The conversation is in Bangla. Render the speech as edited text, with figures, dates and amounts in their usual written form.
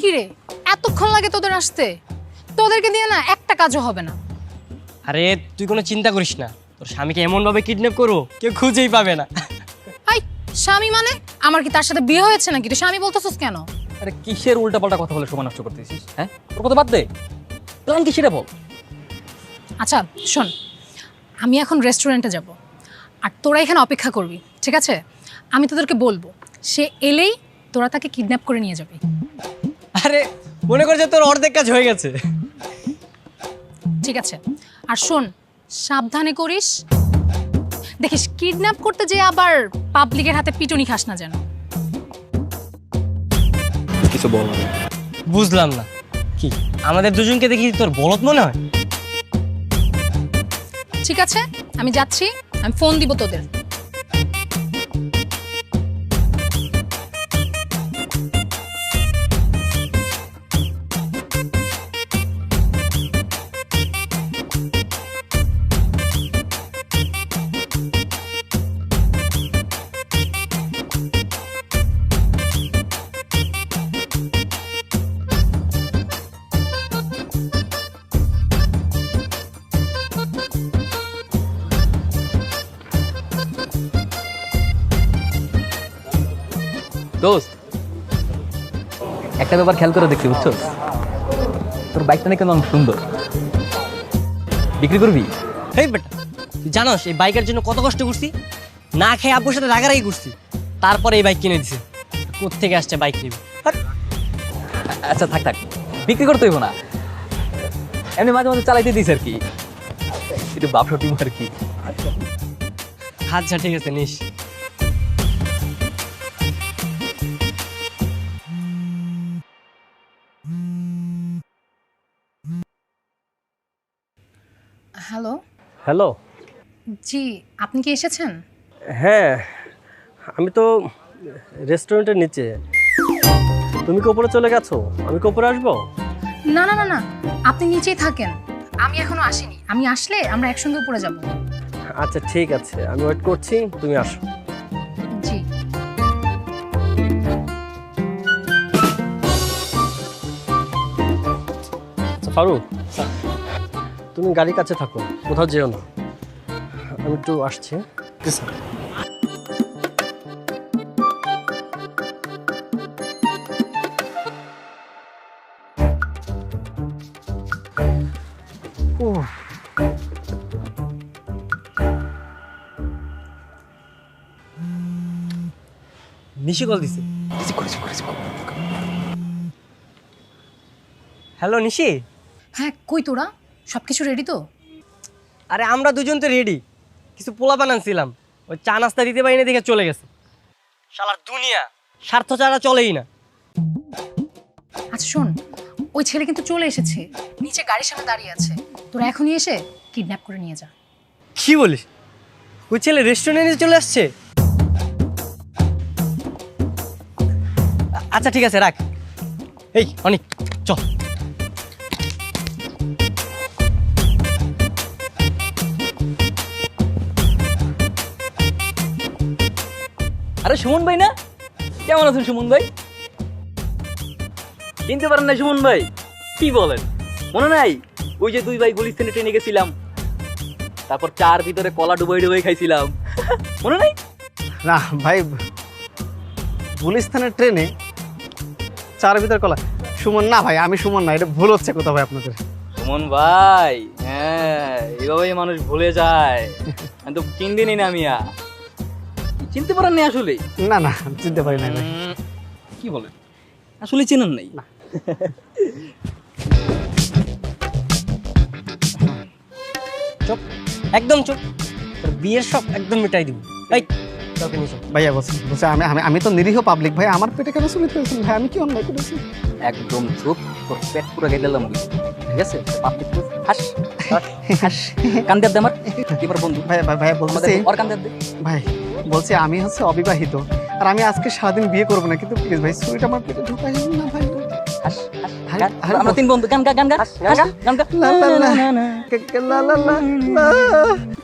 কি রে, এতক্ষণ লাগে তোদের আসতে? তোদেরকে দিয়ে না একটা কাজও হবে না। আরে তুই কোনো চিন্তা করিস না, তোর স্বামীকে এমনভাবে কিডন্যাপ করবো কেউ খুঁজেই পাবে না। আই স্বামী মানে আমার কি তার সাথে বিয়ে হয়েছে নাকি? তুই স্বামী বলতেছিস কেন? আরে কিসের উল্টাপাল্টা কথা বলে সময় নষ্ট করতেছিস? হ্যাঁ, তোর কথা বাদ দে, প্ল্যান কি সেটা বল। আচ্ছা শোন, আমি এখন রেস্টুরেন্টে যাব, আর তোরা এখানে অপেক্ষা করবি, ঠিক আছে? আমি তোদেরকে বলবো, সে এলেই তোরা তাকে কিডন্যাপ করে নিয়ে যাবি। আরে মনে কর যে তোর অর্ধেক কাজ হয়ে গেছে। ঠিক আছে, আর শোন সাবধানে করিস, দেখিস কিডন্যাপ করতে যে আবার পাবলিকের হাতে পিটুনি খাস না যেন। কিছু বল। বুঝলাম না, কি আমাদের দুজনকে দেখি তোর বলত মনে হয়? ঠিক আছে, আমি যাচ্ছি, আমি ফোন দিব তোদের। দোস্ত, একটা ব্যাপার খেয়াল করে দেখছি, বুঝছো? তোর বাইকটা নাকি অনেক সুন্দর, বিক্রি করবি? এই বেটা, তুই জানোস এই বাইকের জন্য কত কষ্ট করছি? না খেয়ে আব্বুর সাথে রাগারাগি করছি, তারপরে এই বাইক কিনে দিছে। কোত্থেকে আসছে বাইক নিবি? আচ্ছা থাক থাক, বিক্রি করতে হইব না, এমনি মাঝে মাঝে চালাইতে দিস আর কি, একটু বাপসা টিম আর কি। আচ্ছা ঠিক আছে, নিস। হ্যালো। হ্যালো। জি, আপনি কি এসেছেন? হ্যাঁ, আমি তো রেস্টুরেন্টের নিচে। তুমি কি উপরে চলে গেছো? আমি কি উপরে আসবো? না না না না, আপনি নিচেই থাকেন, আমি এখনো আসিনি। আমি আসলে আমরা একসঙ্গে উপরে যাব। আচ্ছা ঠিক আছে, আমি ওয়েট করছি, তুমি আসো। জি। আচ্ছা ফারুক, তুমি গাড়ির কাছে থাকো, কোথাও যেও না, আমি একটু আসছি। নিশি কল দিছে। হ্যালো নিশি। হ্যাঁ, কই তোরা? সব কিছু রেডি তো? আরে আমরা দুজন তো রেডি, কিছু পোলা বানাচ্ছিলাম, ওই চা নাস্তা দিতে পারিনি দেখে চলে গেছে। শালার দুনিয়া স্বার্থ ছাড়া চলেই না। আচ্ছা শোন, ওই ছেলে কিন্তু চলে এসেছে, নিচে গাড়ির সামনে দাঁড়িয়ে আছে। তোরা এখনই এসে কিডন্যাপ করে নিয়ে যা। কি বলিস? ওই ছেলে রেস্টুরেন্টে চলে আসছে? আচ্ছা ঠিক আছে, রাখ। এই অনিক, চল। আরে সুমন ভাই না? কেমন আছেন সুমন ভাই? চিনতে পারেন না সুমন ভাই? কি বলেন, মনে নাই ওই যে দুই ভাই গুলিস্তানে ট্রেনে গেছিলাম, তারপর চার ভিতরে কলা ডুবাই ডুবাই খাইছিলাম, মনে নাই? না ভাই, গুলিস্তানের ট্রেনে চার ভিতর কলা? সুমন না ভাই, আমি সুমন না, এটা ভুল হচ্ছে কোথাও ভাই আপনাদের। সুমন ভাই, হ্যাঁ এভাবেই মানুষ ভুলে যায়, আমি তো চিনদিনই না মিয়া। চিনতে পারেননি আসলে? না না, চিনতে পারি না ভাই। কি বলেন, আসলে চেনেন নাই? চুপ, একদম চুপ, তোর বিয়ের সব একদম মিটাই দিব। এই কাউকে নিয়ে চল। ভাইয়া বলছি বলছি আমি তো নিরীহ পাবলিক ভাই, আমার পেটে কেন চুরি করেছেন ভাই? আমি কি অন্যায় করেছি? একদম চুপ, তোর পেট পুরো গেলে দিলাম, ঠিক আছে? পাবলিক হাস হাস, কান দেব দে আমার, এবার বন্ধু ভাই ভাই ভাইয়া বলছি, ওর কান দেব দে ভাই বলছি আমি হচ্ছে অবিবাহিত, আর আমি আজকে সারাদিন বিয়ে করবো না, কিন্তু প্লিজ ভাই চুরিটা আমার পেটে ঢুকাই না ভাই। হাস হাস, আমরা তিন বন্ধু গান গা গান গা, গান গা। লা লা লা লা লা লা লা